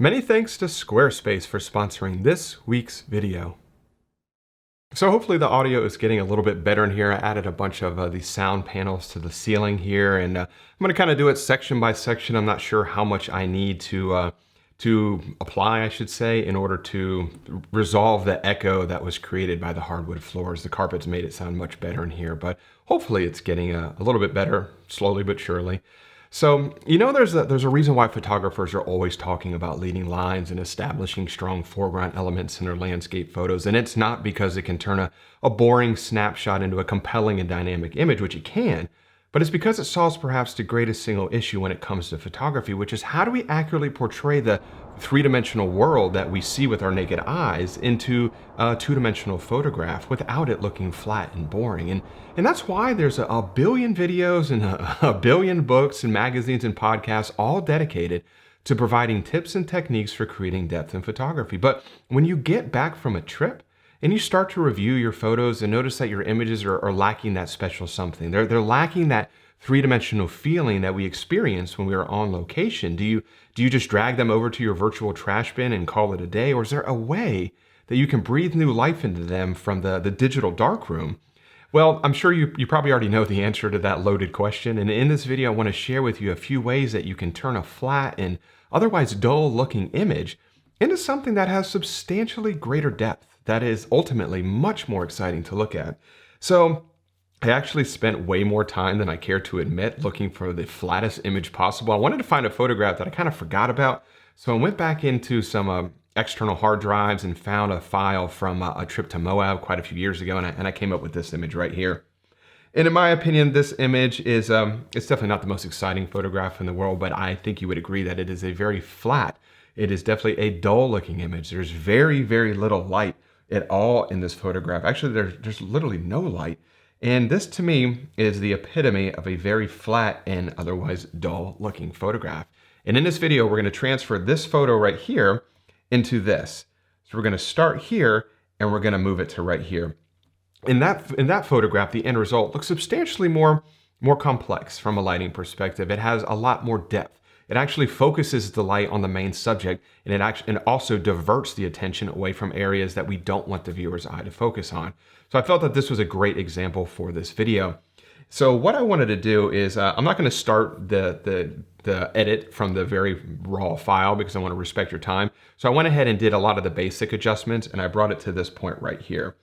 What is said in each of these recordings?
Many thanks to Squarespace for sponsoring this week's video. So hopefully the audio is getting a little bit better in here. I added a bunch of these sound panels to the ceiling here, and I'm going to kind of do it section by section. I'm not sure how much I need to apply, I should say, in order to resolve the echo that was created by the hardwood floors. The carpets made it sound much better in here, but hopefully it's getting a little bit better, slowly but surely. So, there's a reason why photographers are always talking about leading lines and establishing strong foreground elements in their landscape photos. And it's not because it can turn a boring snapshot into a compelling and dynamic image, which it can, but it's because it solves perhaps the greatest single issue when it comes to photography, which is how do we accurately portray the three-dimensional world that we see with our naked eyes into a two-dimensional photograph without it looking flat and boring. And that's why there's a billion videos and a billion books and magazines and podcasts all dedicated to providing tips and techniques for creating depth in photography. But when you get back from a trip and you start to review your photos and notice that your images are lacking that special something, they're lacking that three-dimensional feeling that we experience when we are on location. Do you just drag them over to your virtual trash bin and call it a day? Or is there a way that you can breathe new life into them from the digital darkroom? Well, I'm sure you probably already know the answer to that loaded question. And in this video, I want to share with you a few ways that you can turn a flat and otherwise dull looking image into something that has substantially greater depth, that is ultimately much more exciting to look at. So I actually spent way more time than I care to admit looking for the flattest image possible. I wanted to find a photograph that I kind of forgot about. So I went back into some external hard drives and found a file from a trip to Moab quite a few years ago. And I came up with this image right here. And in my opinion, this image is it's definitely not the most exciting photograph in the world, but I think you would agree that it is a very flat. It is definitely a dull looking image. There's very, very little light at all in this photograph. Actually, there's literally no light. And this to me is the epitome of a very flat and otherwise dull looking photograph. And in this video, we're going to transfer this photo right here into this. So we're going to start here and we're going to move it to right here. In that photograph, the end result looks substantially more complex from a lighting perspective. It has a lot more depth. It actually focuses the light on the main subject, and it also diverts the attention away from areas that we don't want the viewer's eye to focus on. So I felt that this was a great example for this video. So what I wanted to do is, I'm not going to start the edit from the very raw file because I want to respect your time. So I went ahead and did a lot of the basic adjustments, and I brought it to this point right here.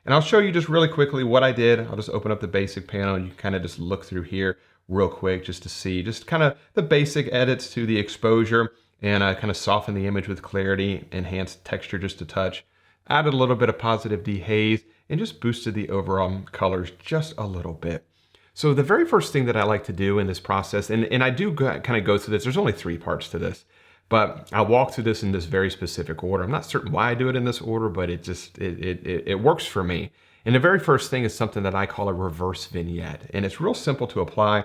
And I'll show you just really quickly what I did. I'll just open up the basic panel and you can kind of just look through here real quick just to see just kind of the basic edits to the exposure, and I kind of soften the image with clarity, enhanced texture just a touch, added a little bit of positive dehaze, and just boosted the overall colors just a little bit. So the very first thing that I like to do in this process, and I do kind of go through this, there's only 3 parts to this, but I'll walk through this in this very specific order. I'm not certain why I do it in this order, but it works for me. And the very first thing is something that I call a reverse vignette. And it's real simple to apply.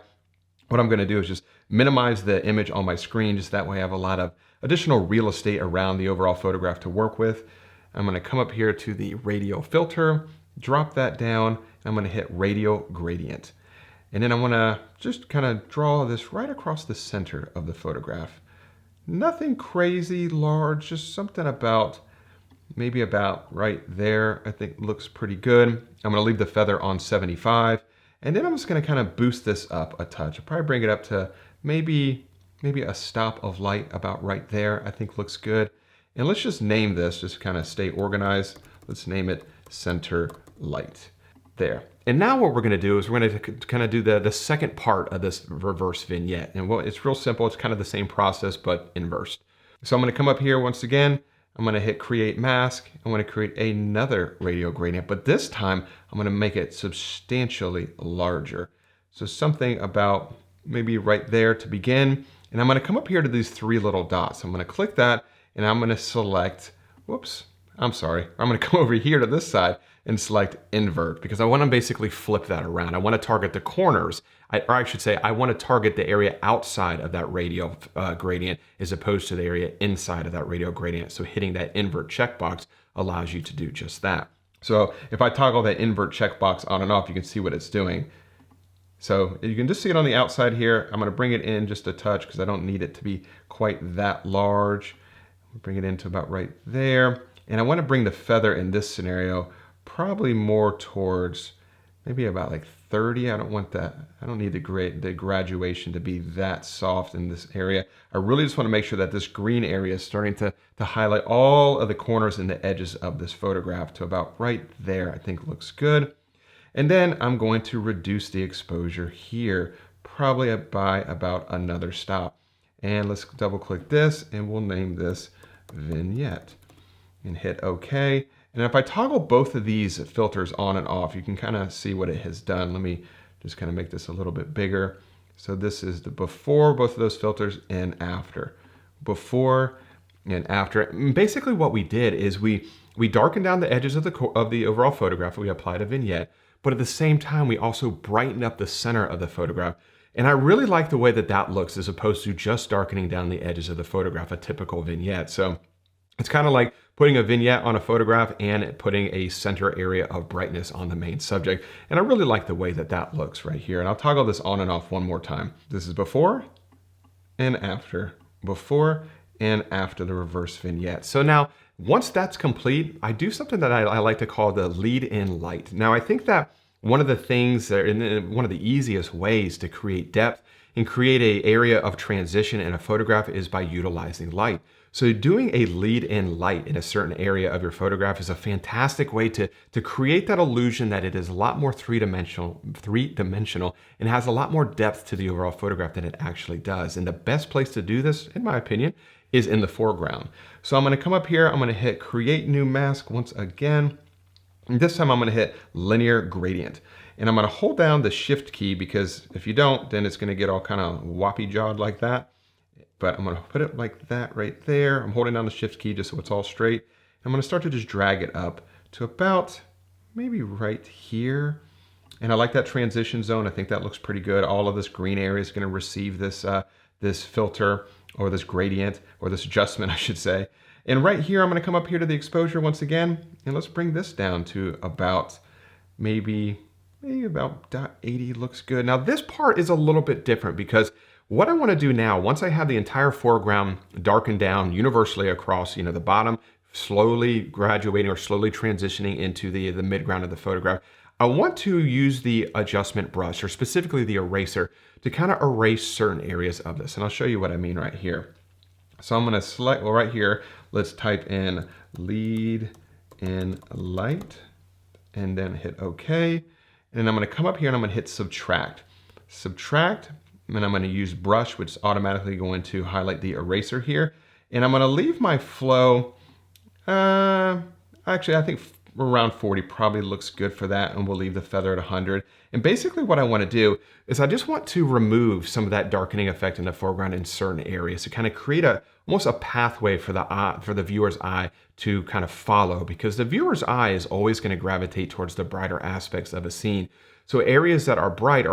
What I'm going to do is just minimize the image on my screen, just that way I have a lot of additional real estate around the overall photograph to work with. I'm going to come up here to the radial filter, drop that down, and I'm going to hit radial gradient. And then I'm going to just kind of draw this right across the center of the photograph. Nothing crazy large, just something about, maybe about right there, I think looks pretty good. I'm going to leave the feather on 75. And then I'm just going to kind of boost this up a touch. I'll probably bring it up to maybe a stop of light about right there. I think looks good. And let's just name this, just kind of stay organized. Let's name it center light there. And now what we're going to do is we're going to kind of do the second part of this reverse vignette. And well, it's real simple. It's kind of the same process, but inversed. So I'm going to come up here once again. I'm going to hit create mask. I'm going to create another radial gradient, but this time I'm going to make it substantially larger. So something about maybe right there to begin. And I'm going to come up here to these 3 little dots. I'm going to click that and I'm going to select, whoops, I'm sorry. I'm going to come over here to this side and select invert because I want to basically flip that around. I want to target the corners, or I should say, I want to target the area outside of that radial gradient as opposed to the area inside of that radial gradient. So hitting that invert checkbox allows you to do just that. So if I toggle that invert checkbox on and off, you can see what it's doing. So you can just see it on the outside here. I'm going to bring it in just a touch because I don't need it to be quite that large. Bring it into about right there. And I want to bring the feather in this scenario probably more towards maybe about like 30. I don't want that. I don't need the graduation to be that soft in this area. I really just want to make sure that this green area is starting to highlight all of the corners and the edges of this photograph to about right there. I think looks good. And then I'm going to reduce the exposure here, probably by about another stop. And let's double click this and we'll name this Vignette and hit OK. And if I toggle both of these filters on and off, you can kind of see what it has done. Let me just kind of make this a little bit bigger. So this is the before both of those filters and after. Before and after. And basically what we did is we darkened down the edges of the overall photograph. We applied a vignette, but at the same time, we also brightened up the center of the photograph. And I really like the way that that looks as opposed to just darkening down the edges of the photograph, a typical vignette. So it's kind of like putting a vignette on a photograph and putting a center area of brightness on the main subject. And I really like the way that that looks right here. And I'll toggle this on and off one more time. This is before and after. Before and after the reverse vignette. So now, once that's complete, I do something that I like to call the lead in light. Now, I think that one of the things that, and one of the easiest ways to create depth and create an area of transition in a photograph is by utilizing light. So doing a lead in light in a certain area of your photograph is a fantastic way to create that illusion that it is a lot more three-dimensional and has a lot more depth to the overall photograph than it actually does. And the best place to do this, in my opinion, is in the foreground. So I'm going to come up here, I'm going to hit create new mask once again. And this time I'm going to hit linear gradient. And I'm going to hold down the shift key because if you don't, then it's going to get all kind of whoppy jawed like that. But I'm going to put it like that right there. I'm holding down the shift key just so it's all straight. I'm going to start to just drag it up to about maybe right here. And I like that transition zone. I think that looks pretty good. All of this green area is going to receive this, this filter or this gradient or this adjustment, I should say. And right here, I'm going to come up here to the exposure once again. And let's bring this down to about maybe about 0.80 looks good. Now this part is a little bit different because what I want to do now, once I have the entire foreground darkened down universally across, the bottom, slowly graduating or slowly transitioning into the midground of the photograph, I want to use the adjustment brush or specifically the eraser to kind of erase certain areas of this. And I'll show you what I mean right here. So I'm going to select, well, right here, let's type in lead in light and then hit OK. And I'm going to come up here and I'm going to hit subtract. Subtract. And I'm going to use brush, which is automatically going to highlight the eraser here. And I'm going to leave my flow, actually I think around 40 probably looks good for that, and we'll leave the feather at 100. And basically what I want to do is I just want to remove some of that darkening effect in the foreground in certain areas to kind of create almost a pathway for the viewer's eye to kind of follow, because the viewer's eye is always going to gravitate towards the brighter aspects of a scene. So areas that are bright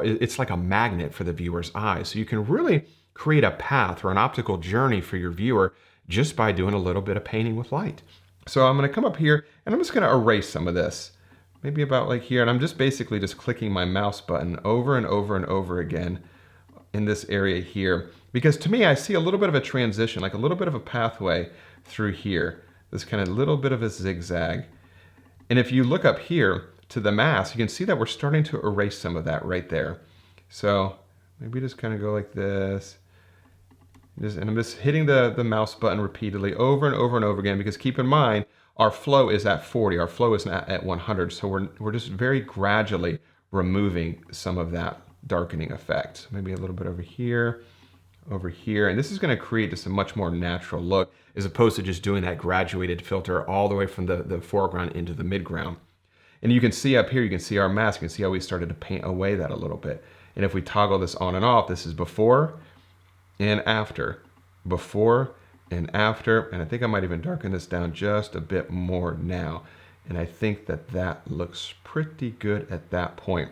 it's like a magnet for the viewer's eye. So you can really create a path or an optical journey for your viewer just by doing a little bit of painting with light. So I'm going to come up here and I'm just going to erase some of this, maybe about like here. And I'm just basically just clicking my mouse button over and over and over again in this area here. Because to me, I see a little bit of a transition, like a little bit of a pathway through here, this kind of little bit of a zigzag. And if you look up here to the mask, you can see that we're starting to erase some of that right there. So maybe just kind of go like this. And I'm just hitting the mouse button repeatedly over and over and over again, because keep in mind, our flow is at 40, our flow is not at 100. So we're just very gradually removing some of that darkening effect. Maybe a little bit over here. And this is going to create just a much more natural look as opposed to just doing that graduated filter all the way from the foreground into the midground. And you can see up here, you can see our mask, you can see how we started to paint away that a little bit. And if we toggle this on and off, this is before and after. Before and after. And I think I might even darken this down just a bit more now. And I think that that looks pretty good at that point.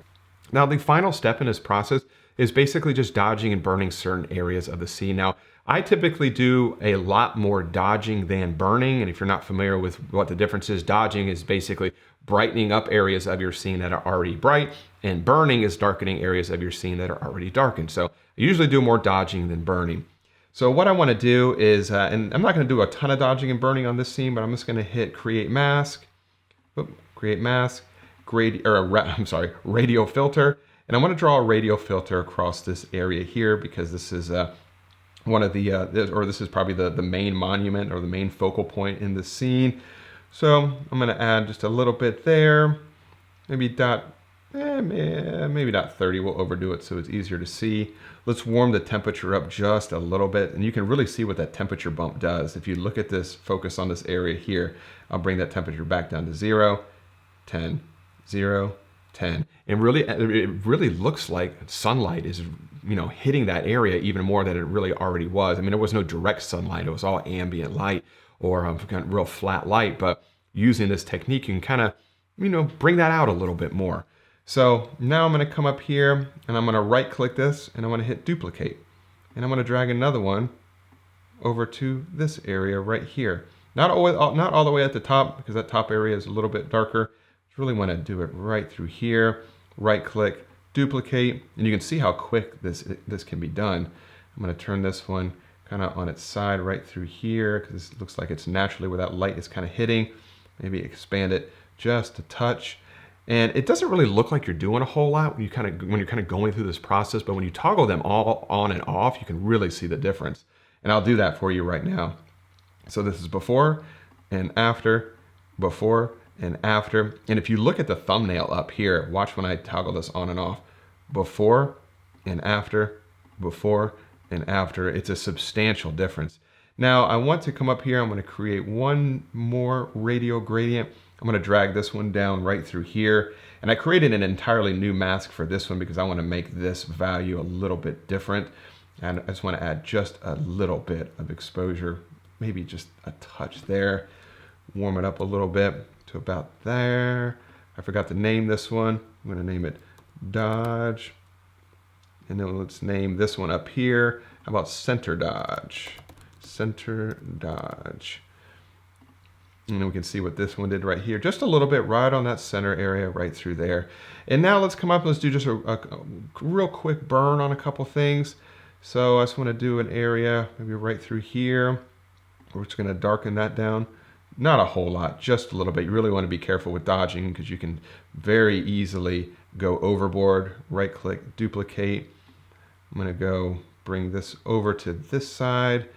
Now, the final step in this process is basically just dodging and burning certain areas of the scene. Now, I typically do a lot more dodging than burning. And if you're not familiar with what the difference is, dodging is basically brightening up areas of your scene that are already bright, and burning is darkening areas of your scene that are already darkened. So I usually do more dodging than burning. So what I want to do is, and I'm not going to do a ton of dodging and burning on this scene, but I'm just going to hit create mask, create mask, radial filter. And I want to draw a radial filter across this area here because this is one of the, this is probably the main monument or the main focal point in the scene. So I'm going to add just a little bit there, maybe maybe not 30, we'll overdo it so it's easier to see. Let's warm the temperature up just a little bit, and you can really see what that temperature bump does. If you look at this, focus on this area here, I'll bring that temperature back down to 0, 10, 0, 10. And really, it really looks like sunlight is, hitting that area even more than it really already was. I mean, there was no direct sunlight, it was all ambient light or kind of real flat light, but using this technique, you can kind of, bring that out a little bit more. So now I'm going to come up here and I'm going to right click this and I'm going to hit duplicate. And I'm going to drag another one over to this area right here. Not all the way at the top because that top area is a little bit darker. Just really want to do it right through here. Right click, duplicate, and you can see how quick this can be done. I'm going to turn this one kind of on its side right through here because it looks like it's naturally where that light is kind of hitting. Maybe expand it just a touch. And it doesn't really look like you're doing a whole lot when you're kind of going through this process, but when you toggle them all on and off, you can really see the difference. And I'll do that for you right now. So this is before and after, before and after. And if you look at the thumbnail up here, watch when I toggle this on and off. Before and after, before and after. It's a substantial difference. Now I want to come up here, I'm going to create one more radial gradient. I'm going to drag this one down right through here. And I created an entirely new mask for this one because I want to make this value a little bit different. And I just want to add just a little bit of exposure, maybe just a touch there. Warm it up a little bit to about there. I forgot to name this one. I'm going to name it Dodge. And then let's name this one up here. How about Center Dodge? Center Dodge. And then we can see what this one did right here. Just a little bit right on that center area right through there. And now let's come up and let's do just a real quick burn on a couple things. So I just want to do an area maybe right through here. We're just going to darken that down. Not a whole lot, just a little bit. You really want to be careful with dodging because you can very easily go overboard. Right click, duplicate. I'm going to go bring this over to this side.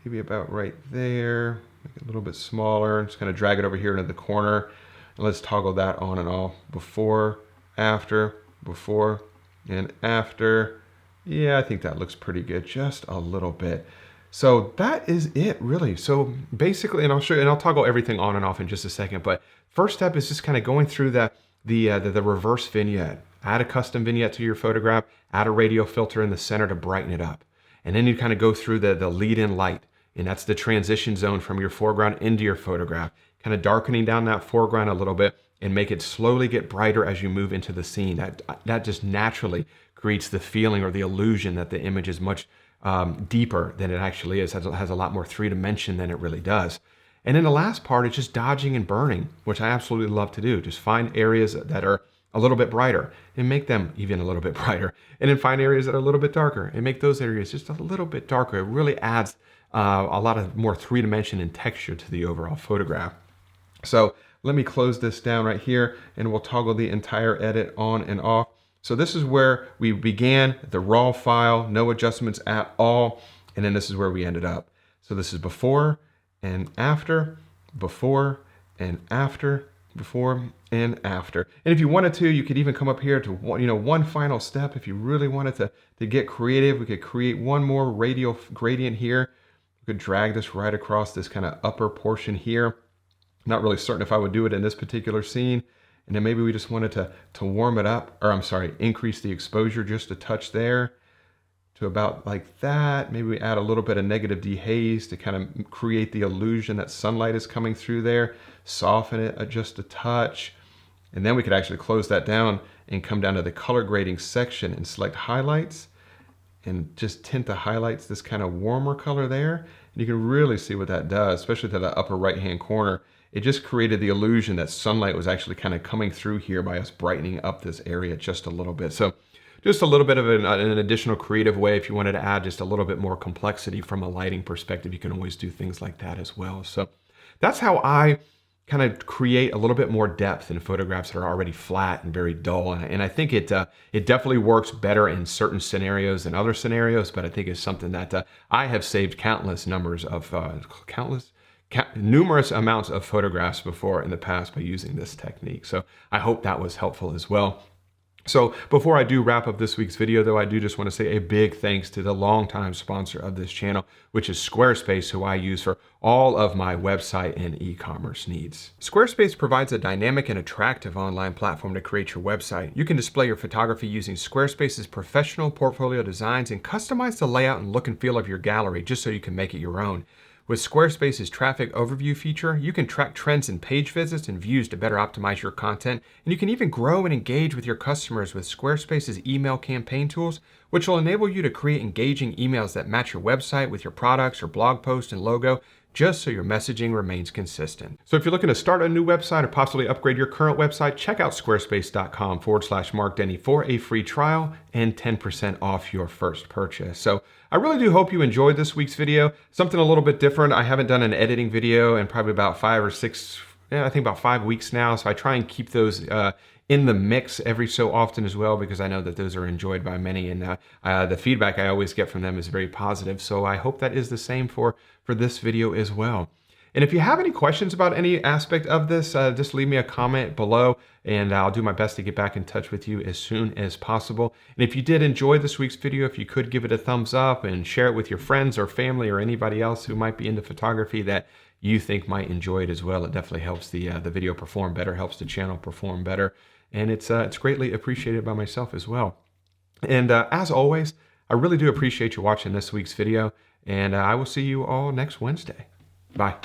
Maybe about right there. Make it a little bit smaller. I'm just going to drag it over here into the corner. And let's toggle that on and off. Before, after, before, and after. Yeah, I think that looks pretty good. Just a little bit. So that is it, really. So basically, and I'll show you, and I'll toggle everything on and off in just a second. But first step is just kind of going through the reverse vignette. Add a custom vignette to your photograph. Add a radial filter in the center to brighten it up. And then you kind of go through the lead-in light. And that's the transition zone from your foreground into your photograph. Kind of darkening down that foreground a little bit and make it slowly get brighter as you move into the scene. That just naturally creates the feeling or the illusion that the image is much deeper than it actually is. Has a lot more 3 dimension than it really does. And then the last part is just dodging and burning, which I absolutely love to do. Just find areas that are a little bit brighter and make them even a little bit brighter. And then find areas that are a little bit darker and make those areas just a little bit darker. It really adds a lot of more 3 dimension and texture to the overall photograph. So let me close this down right here and we'll toggle the entire edit on and off. So this is where we began, the raw file, no adjustments at all. And then this is where we ended up. So this is before and after, before and after, before and after. And if you wanted to, you could even come up here to one final step. If you really wanted to get creative, we could create one more radial gradient here. We could drag this right across this kind of upper portion here. Not really certain if I would do it in this particular scene. And then maybe we just wanted to warm it up, or I'm sorry, increase the exposure just a touch there to about like that. Maybe we add a little bit of negative dehaze to kind of create the illusion that sunlight is coming through there. Soften it just a touch. And then we could actually close that down and come down to the color grading section and select highlights and just tint the highlights this kind of warmer color there. And you can really see what that does, especially to the upper right-hand corner. It just created the illusion that sunlight was actually kind of coming through here by us brightening up this area just a little bit. So just a little bit of an additional creative way. If you wanted to add just a little bit more complexity from a lighting perspective, you can always do things like that as well. So that's how I kind of create a little bit more depth in photographs that are already flat and very dull. And I think it definitely works better in certain scenarios than other scenarios, but I think it's something that I have saved numerous amounts of photographs before in the past by using this technique. So I hope that was helpful as well. So before I do wrap up this week's video though, I do just want to say a big thanks to the longtime sponsor of this channel, which is Squarespace, who I use for all of my website and e-commerce needs. Squarespace provides a dynamic and attractive online platform to create your website. You can display your photography using Squarespace's professional portfolio designs and customize the layout and look and feel of your gallery just so you can make it your own. With Squarespace's traffic overview feature, you can track trends in page visits and views to better optimize your content, and you can even grow and engage with your customers with Squarespace's email campaign tools, which will enable you to create engaging emails that match your website with your products or blog post and logo, just so your messaging remains consistent. So if you're looking to start a new website or possibly upgrade your current website, check out squarespace.com/MarkDenney for a free trial and 10% off your first purchase. So I really do hope you enjoyed this week's video. Something a little bit different. I haven't done an editing video in probably about 5 weeks now. So I try and keep those in the mix every so often as well, because I know that those are enjoyed by many, and the feedback I always get from them is very positive. So I hope that is the same for this video as well. And if you have any questions about any aspect of this, just leave me a comment below and I'll do my best to get back in touch with you as soon as possible. And if you did enjoy this week's video, if you could give it a thumbs up and share it with your friends or family or anybody else who might be into photography that you think might enjoy it as well, it definitely helps the video perform better, helps the channel perform better. And it's greatly appreciated by myself as well. And as always, I really do appreciate you watching this week's video, and I will see you all next Wednesday. Bye.